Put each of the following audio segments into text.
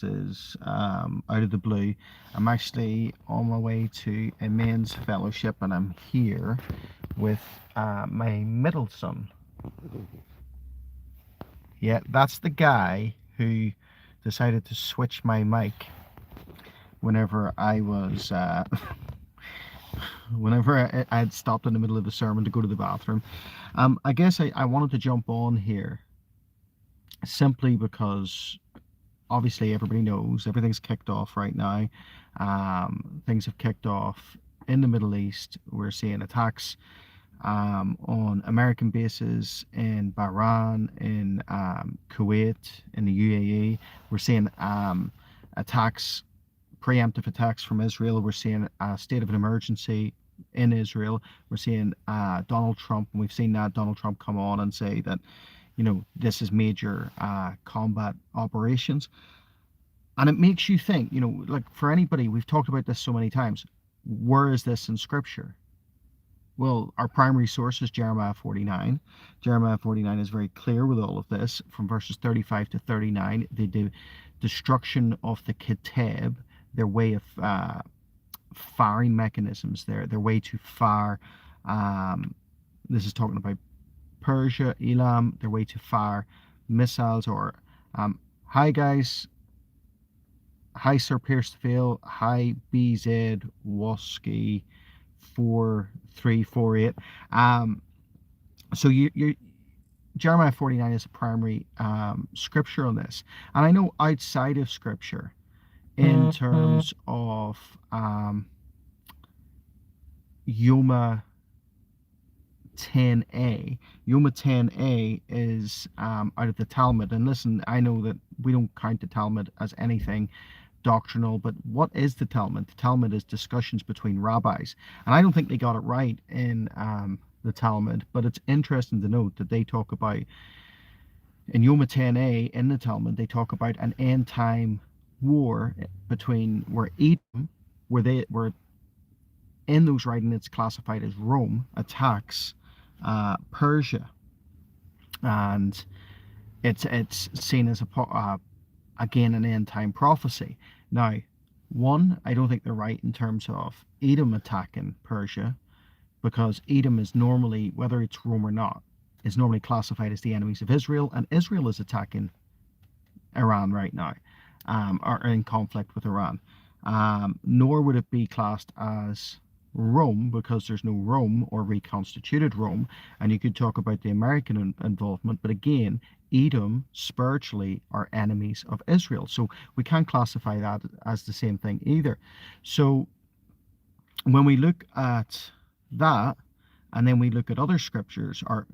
is out of the blue. I'm actually on my way to a men's fellowship, and I'm here with my middle son. Yeah, that's the guy who decided to switch my mic whenever I was whenever I had stopped in the middle of the sermon to go to the bathroom. I guess I wanted to jump on here simply because obviously everybody knows everything's kicked off right now. Things have kicked off in the Middle East. We're seeing attacks on American bases in Bahrain, in Kuwait, in the UAE. We're seeing attacks, preemptive attacks from Israel. We're seeing a state of an emergency in Israel. We're seeing Donald Trump, and we've seen that Donald Trump come on and say that, this is major combat operations. And it makes you think, like for anybody, we've talked about this so many times, where is this in Scripture? Well, our primary source is Jeremiah 49. Jeremiah 49 is very clear with all of this, from verses 35 to 39. The destruction of the Kitab, their way of firing mechanisms, their way to fire. This is talking about Persia, Elam, their way to fire missiles or hi guys, hi Sir Pierceville, hi BZ Woski 4348. So you Jeremiah 49 is a primary scripture on this, and I know outside of Scripture, in terms of Yoma 10a. Yoma 10a is out of the Talmud. And listen, I know that we don't count the Talmud as anything doctrinal, but what is the Talmud? The Talmud is discussions between rabbis. And I don't think they got it right in the Talmud, but it's interesting to note that they talk about, in Yoma 10a in the Talmud, they talk about an end time war between where Edom, where in those writings it's classified as Rome, attacks Persia, and it's seen as again an end time prophecy. Now, one, I don't think they're right in terms of Edom attacking Persia, because Edom is normally, whether it's Rome or not, is normally classified as the enemies of Israel, and Israel is attacking Iran right now, or in conflict with Iran. Nor would it be classed as Rome, because there's no Rome or reconstituted Rome, and you could talk about the American involvement, but again, Edom spiritually are enemies of Israel, so we can't classify that as the same thing either. So when we look at that, and then we look at other scriptures, or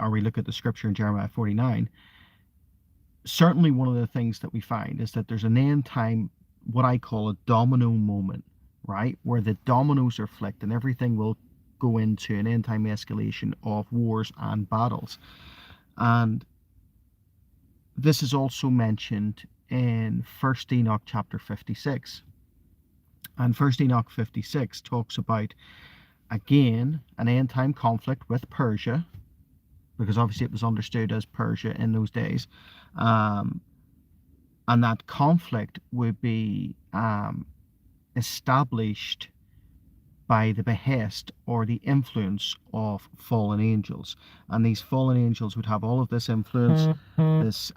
we look at the scripture in Jeremiah 49, certainly one of the things that we find is that there's an end time, what I call a domino moment, right, where the dominoes are flicked and everything will go into an end time escalation of wars and battles. And this is also mentioned in 1 Enoch chapter 56. And 1 Enoch 56 talks about, again, an end time conflict with Persia, because obviously it was understood as Persia in those days. And that conflict would be established by the behest or the influence of fallen angels. And these fallen angels would have all of this influence, this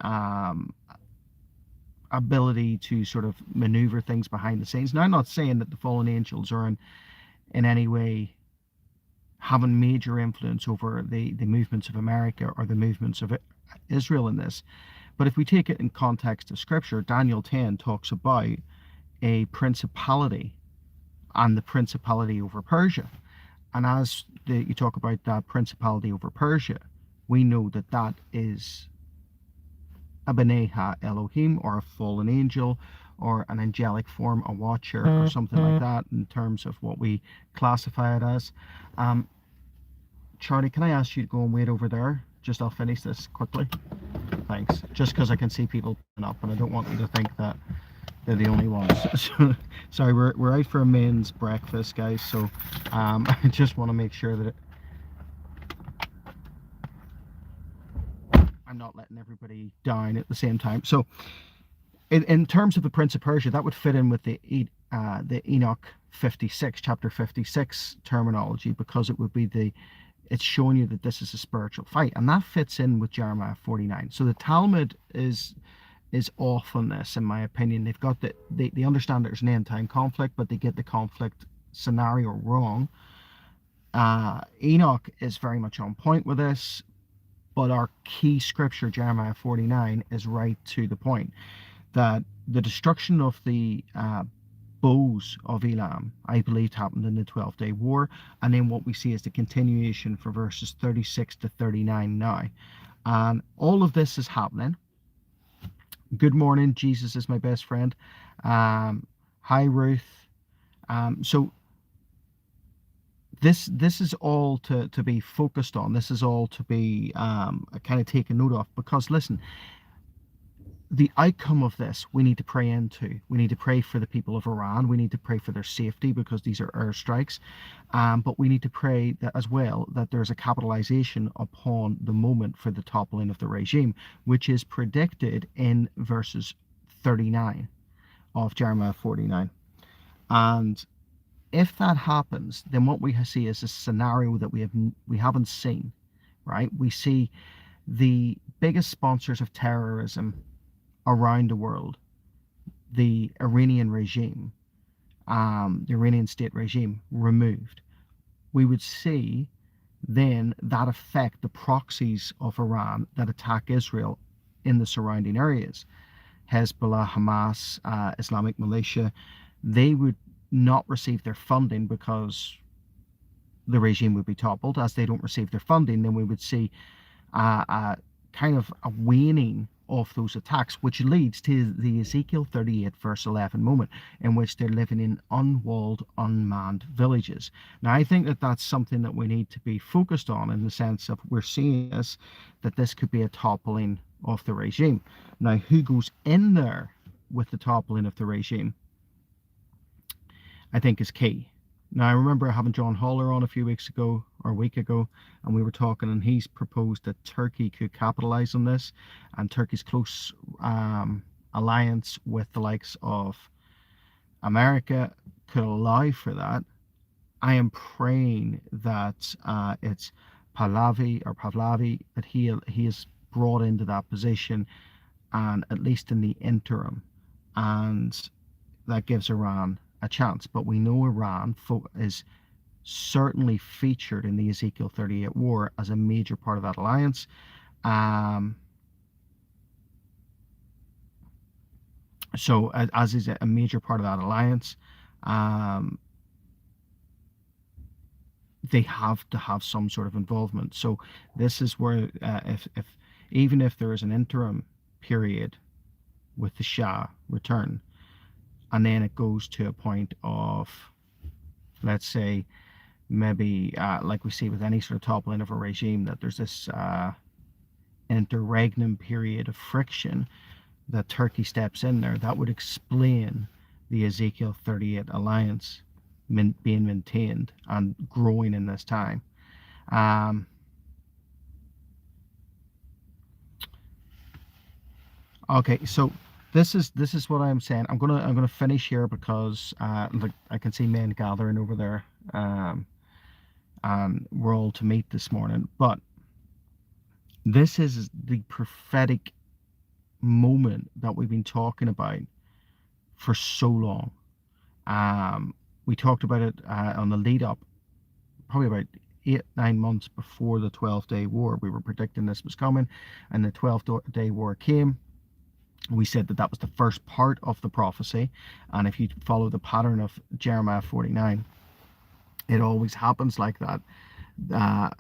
ability to sort of maneuver things behind the scenes. Now, I'm not saying that the fallen angels are in any way having major influence over the movements of America or the movements of Israel in this. But if we take it in context of Scripture, Daniel 10 talks about a principality and the principality over Persia. And as you talk about that principality over Persia, we know that that is a B'nai Ha Elohim, or a fallen angel, or an angelic form, a watcher, or something like that, in terms of what we classify it as. Charlie, can I ask you to go and wait over there? Just I'll finish this quickly. Thanks. Just because I can see people up, and I don't want you to think that they're the only ones. Sorry, we're out for a men's breakfast, guys. So I just want to make sure that I'm not letting everybody down at the same time. So in terms of the Prince of Persia, that would fit in with the Enoch 56, chapter 56 terminology, because it would be it's showing you that this is a spiritual fight, and that fits in with Jeremiah 49. So the Talmud is off on this, in my opinion. They've got they understand there's an end time conflict, but they get the conflict scenario wrong. Enoch is very much on point with this, but our key scripture, Jeremiah 49, is right to the point that the destruction of the bows of Elam, I believe, happened in the 12-day war. And then what we see is the continuation for verses 36 to 39 now. And all of this is happening. Good morning, Jesus is my best friend. Hi, Ruth. So this is all to be focused on. This is all to be kind of taken note of, because listen, the outcome of this we need to pray into. We need to pray for the people of Iran. We need to pray for their safety, because these are airstrikes. But we need to pray that as well, that there's a capitalization upon the moment for the toppling of the regime, which is predicted in verses 39 of Jeremiah 49. And if that happens, then what we see is a scenario that we haven't seen, right? We see the biggest sponsors of terrorism around the world, the Iranian regime, the Iranian state regime, removed. We would see then that affect the proxies of Iran that attack Israel in the surrounding areas. Hezbollah, Hamas, Islamic militia, they would not receive their funding because the regime would be toppled. As they don't receive their funding, then we would see kind of a waning of those attacks, which leads to the Ezekiel 38 verse 11 moment, in which they're living in unwalled, unmanned villages. Now, I think that that's something that we need to be focused on, in the sense of we're seeing this, that this could be a toppling of the regime. Now, who goes in there with the toppling of the regime, I think is key. Now, I remember having John Haller on a few weeks ago, or a week ago, and we were talking, and he's proposed that Turkey could capitalize on this, and Turkey's close alliance with the likes of America could allow for that. I am praying that it's Pahlavi that he is brought into that position, and at least in the interim, and that gives Iran a chance. But we know Iran is certainly featured in the Ezekiel 38 war as a major part of that alliance. So as is a major part of that alliance, they have to have some sort of involvement. So this is where if even if there is an interim period with the Shah return, and then it goes to a point of, let's say, maybe like we see with any sort of toppling of a regime, that there's this interregnum period of friction, that Turkey steps in there. That would explain the Ezekiel 38 alliance being maintained and growing in this time. Okay, so this is what I'm saying. I'm gonna finish here, because like I can see men gathering over there, and we're all to meet this morning. But this is the prophetic moment that we've been talking about for so long. We talked about it on the lead up, probably about 8-9 months before the 12-day war. We were predicting this was coming, and the 12-day war came. We said that that was the first part of the prophecy, and if you follow the pattern of Jeremiah 49, it always happens like that.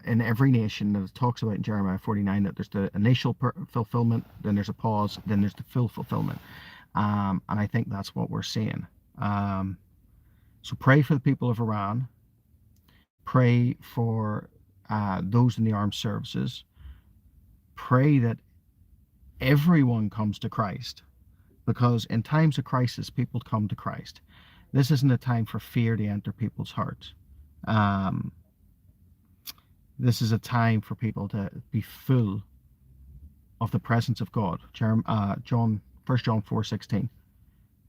In every nation that it talks about in Jeremiah 49, that there's the initial fulfillment, then there's a pause, then there's the full fulfillment. And I think that's what we're seeing. So pray for the people of Iran. Pray for those in the armed services. Pray that everyone comes to Christ, because in times of crisis, people come to Christ. This isn't a time for fear to enter people's hearts. This is a time for people to be full of the presence of God. John 1 John 4:16,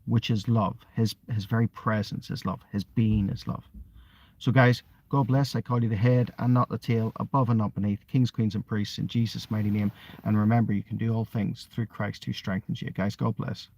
which is love. His very presence is love. His being is love. So guys, God bless. I call you the head and not the tail, above and not beneath, kings, queens, and priests, in Jesus' mighty name. And remember, you can do all things through Christ who strengthens you. Guys, God bless.